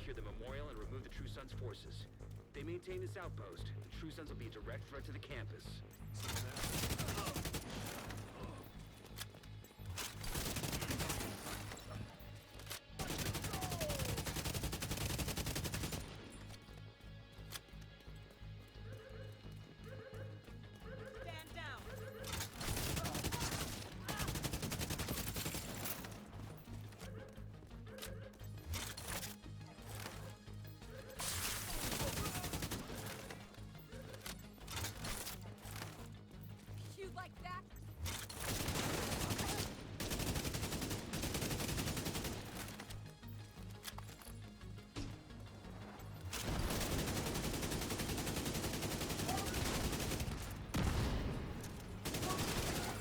secure the memorial and remove the True Sons' forces. If they maintain this outpost, the True Sons will be a direct threat to the campus. Like that?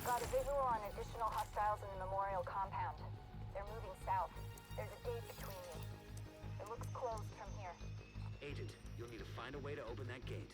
Got a visual on additional hostiles in the memorial compound. They're moving south. There's a gate between you. It looks closed from here. Agent, you'll need to find a way to open that gate.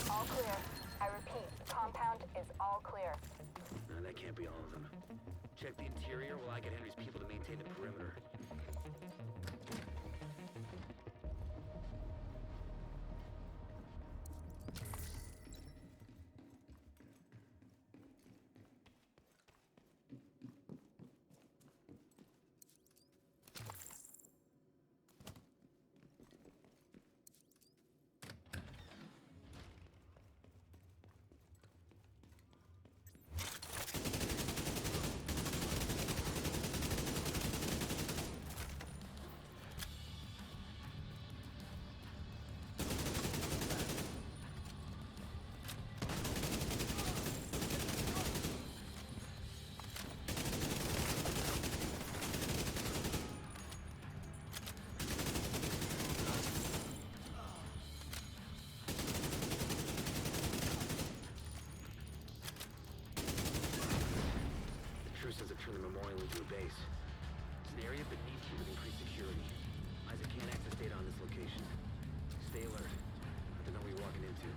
All clear. I repeat, the compound is all clear. No, that can't be all of them. Check the interior while I get Henry's people to maintain the perimeter. True Sons have turned the memorial into a base. It's an area beneath you with increased security. I advised, I can't access data on this location. Stay alert. I don't know what you're walking into.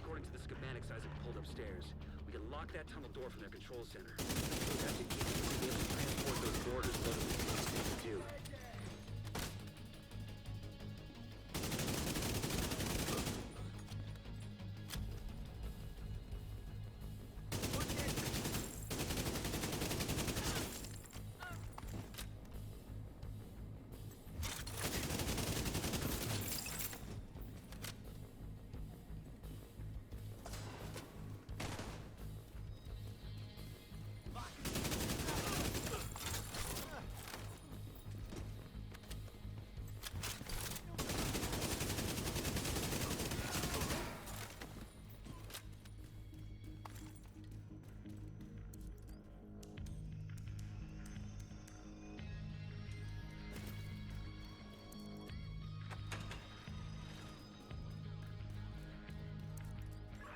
According to the schematics Isaac pulled upstairs, we can lock that tunnel door from their control center. So that should keep us from being able to transport those boarders loaded with things to do.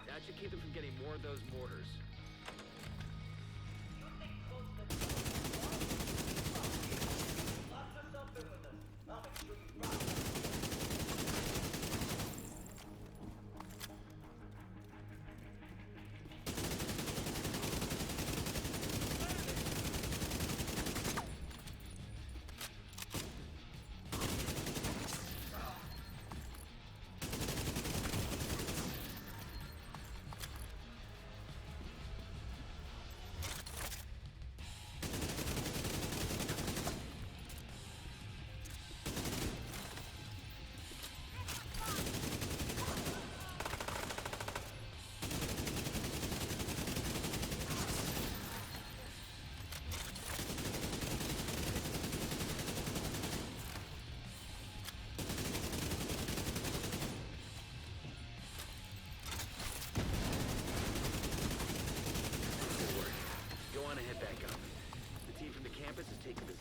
That should keep them from getting more of those mortars.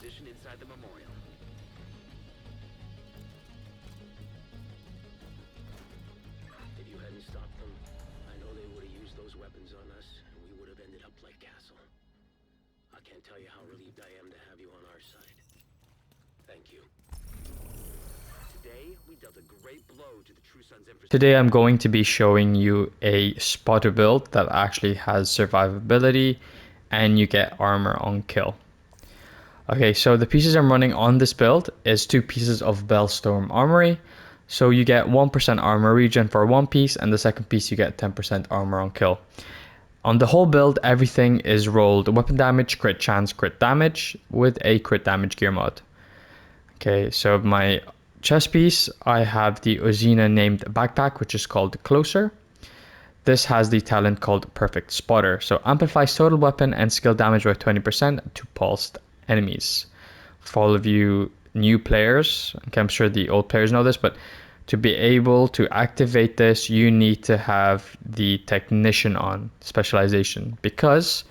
Position inside the memorial. If you hadn't stopped them, I know they would have used those weapons on us, and we would have ended up like Castle. I can't tell you how relieved I am to have you on our side. Thank you. Today, we dealt a great blow to the True Sons infrastructure. Today I'm going to be showing you a spotter build that actually has survivability and you get armor on kill. Okay, so the pieces I'm running on this build is 2 pieces of Bellstorm Armory. So you get 1% armor regen for one piece, and the second piece you get 10% armor on kill. On the whole build, everything is rolled weapon damage, crit chance, crit damage with a crit damage gear mod. Okay, so my chest piece, I have the Ozina named backpack, which is called Closer. This has the talent called Perfect Spotter. So amplifies total weapon and skill damage by 20% to pulsed enemies. for all of you new players, okay, I'm sure the old players know this, but to be able to activate this, you need to have the technician on specialization, because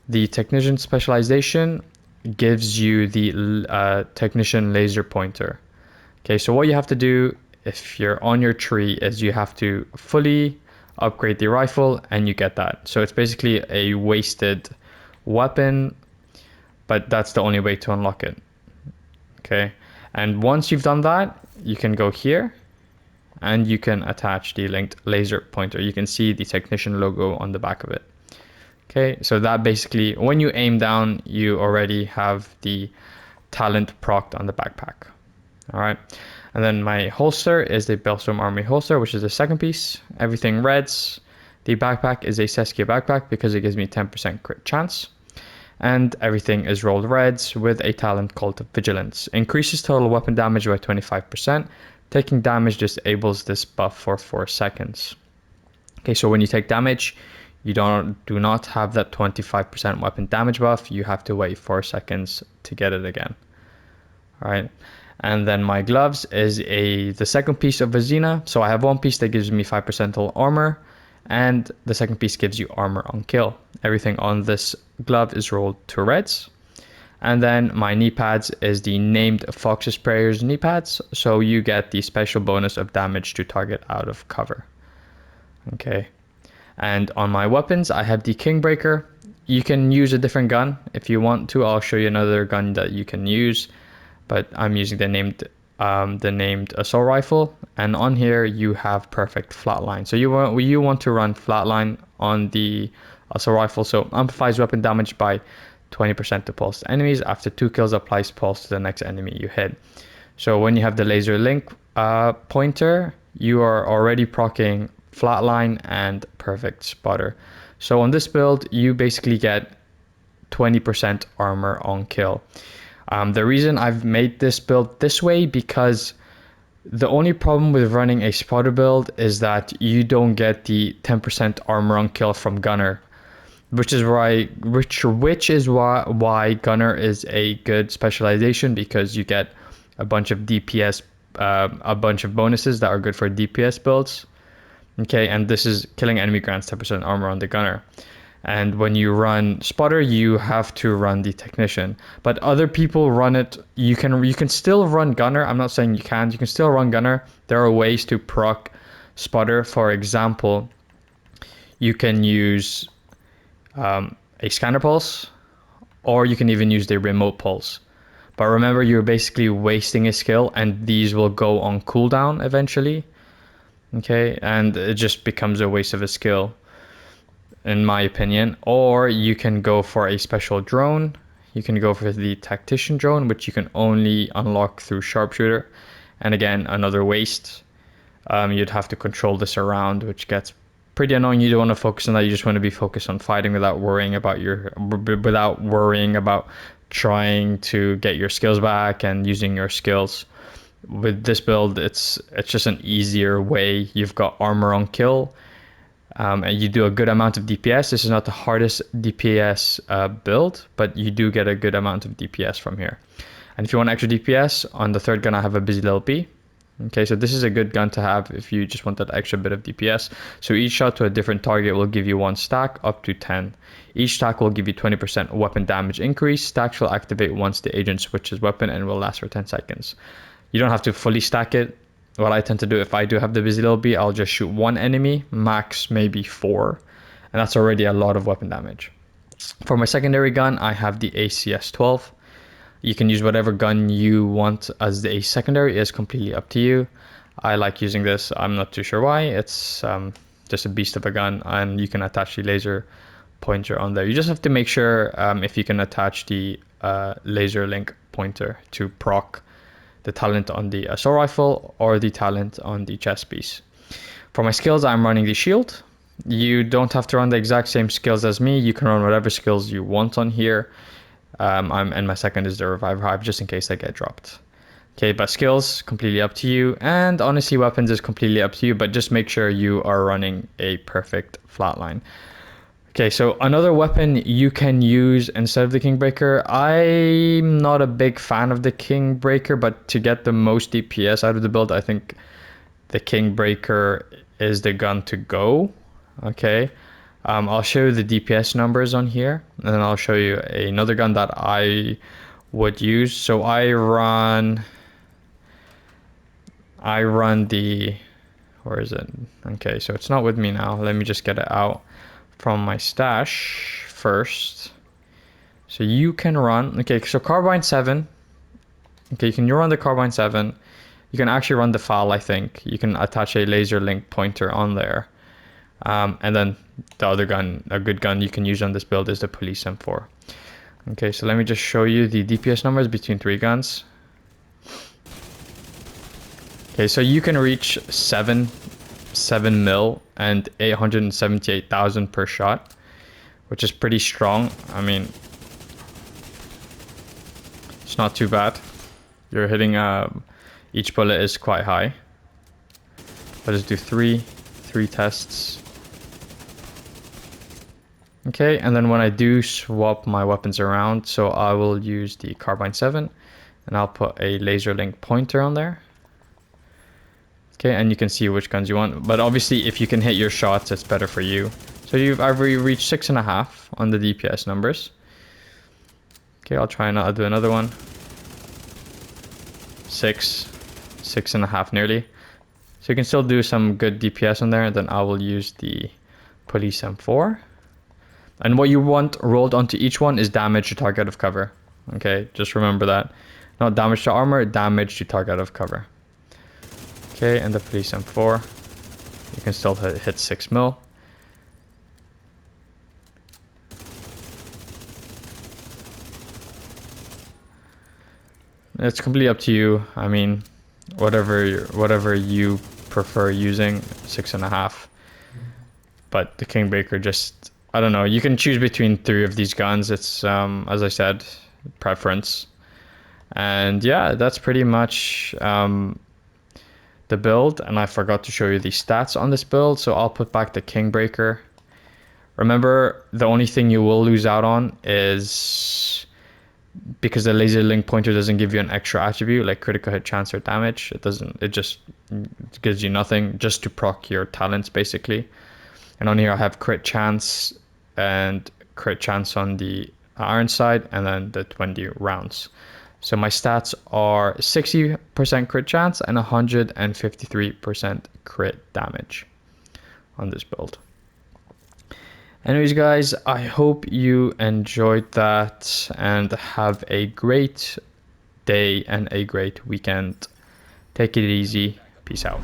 the technician specialization gives you the technician laser pointer. Okay, so what you have to do if you're on your tree is you have to fully upgrade the rifle and you get that. So it's basically a wasted weapon, but that's the only way to unlock it. Okay, and once you've done that, you can go here and you can attach the linked laser pointer. You can see the technician logo on the back of it. Okay, so that basically, when you aim down, you already have the talent procced on the backpack. All right, and then my holster is the Bellstorm Army holster, which is the second piece. Everything reds. The backpack is a Seskia backpack because it gives me 10% crit chance. And everything is rolled reds with a talent called Vigilance. Increases total weapon damage by 25%. Taking damage disables this buff for 4 seconds. Okay, so when you take damage, you do not have that 25% weapon damage buff. You have to wait 4 seconds to get it again. All right. And then my gloves is the second piece of Vizina. So I have one piece that gives me 5% total armor, and the second piece gives you armor on kill. Everything on this glove is rolled to reds. And then my knee pads is the named Fox Sprayer's knee pads. So you get the special bonus of damage to target out of cover. Okay. And on my weapons, I have the Kingbreaker. You can use a different gun if you want to. I'll show you another gun that you can use, but I'm using the named assault rifle. And on here you have perfect flatline. So you want to run flatline on the assault rifle. So amplifies weapon damage by 20% to pulse enemies. After 2 kills, applies pulse to the next enemy you hit. So when you have the laser link pointer, you are already proccing flatline and perfect spotter. So on this build, you basically get 20% armor on kill. The reason I've made this build this way, because the only problem with running a spotter build is that you don't get the 10% armor on kill from gunner, which is why gunner is a good specialization, because you get a bunch of DPS, a bunch of bonuses that are good for DPS builds. Okay, and this is killing enemy grants 10% armor on the gunner. And when you run spotter, you have to run the technician. But other people run it. You can still run gunner. I'm not saying you can't. You can still run gunner. There are ways to proc spotter. For example, you can use a scanner pulse, or you can even use the remote pulse. But remember, you're basically wasting a skill, and these will go on cooldown eventually. Okay, and it just becomes a waste of a skill, in my opinion. Or you can go for a special drone. You can go for the tactician drone, which you can only unlock through sharpshooter. And again, another waste. You'd have to control this around, which gets pretty annoying. You don't want to focus on that. You just want to be focused on fighting without worrying about trying to get your skills back and using your skills. With this build, it's just an easier way. You've got armor on kill, and you do a good amount of DPS. This is not the hardest DPS build, but you do get a good amount of DPS from here. And if you want extra DPS, on the third gun I have a busy little P. Okay, so this is a good gun to have if you just want that extra bit of DPS. So each shot to a different target will give you 1 stack up to 10. Each stack will give you 20% weapon damage increase. Stacks will activate once the agent switches weapon and will last for 10 seconds. You don't have to fully stack it. What I tend to do, if I do have the busy little bee, I'll just shoot 1 enemy, max maybe 4. And that's already a lot of weapon damage. For my secondary gun, I have the ACS-12. You can use whatever gun you want as the secondary. It's completely up to you. I like using this. I'm not too sure why. It's just a beast of a gun, and you can attach the laser pointer on there. You just have to make sure if you can attach the laser link pointer to proc the talent on the assault rifle or the talent on the chest piece. For my skills, I'm running the shield. You don't have to run the exact same skills as me. You can run whatever skills you want on here. And my second is the revive hive, just in case I get dropped. Okay, but skills completely up to you, and honestly weapons is completely up to you, but just make sure you are running a perfect flatline. Okay, so another weapon you can use instead of the Kingbreaker. I'm not a big fan of the Kingbreaker, but to get the most DPS out of the build, I think the Kingbreaker is the gun to go. Okay, I'll show you the DPS numbers on here, and then I'll show you another gun that I would use. So I run the, where is it? Okay, so it's not with me now. Let me just get it out from my stash first. So you can run, okay, so Carbine 7. Okay, you can run the Carbine 7. You can actually run the FAL, I think. You can attach a laser link pointer on there. And then the other gun, a good gun you can use on this build is the Police M4. Okay, so let me just show you the DPS numbers between 3 guns. Okay, so you can reach 7 mil and 878,000 per shot, which is pretty strong. I mean, it's not too bad. You're hitting, each bullet is quite high. Let us do three tests. Okay, and then when I do swap my weapons around, so I will use the Carbine 7 and I'll put a laser link pointer on there. Okay, and you can see which guns you want, but obviously if you can hit your shots, it's better for you. So I've reached 6.5 on the DPS numbers. Okay, I'll do another one. 6.5 nearly. So you can still do some good DPS on there, and then I will use the Police M4. And what you want rolled onto each one is damage to target of cover. Okay, just remember that. Not damage to armor, damage to target of cover. Okay, and the Police M4, you can still hit 6 mil. It's completely up to you. I mean, whatever you prefer using, 6.5. But the Kingbreaker just, I don't know. You can choose between 3 of these guns. It's as I said, preference. And yeah, that's pretty much the build, and I forgot to show you the stats on this build, so I'll put back the Kingbreaker. Remember, the only thing you will lose out on is, because the laser link pointer doesn't give you an extra attribute like critical hit chance or damage, it just gives you nothing, just to proc your talents basically. And on here I have crit chance and crit chance on the iron side, and then the 20 rounds. So my stats are 60% crit chance and 153% crit damage on this build. Anyways, guys, I hope you enjoyed that, and have a great day and a great weekend. Take it easy. Peace out.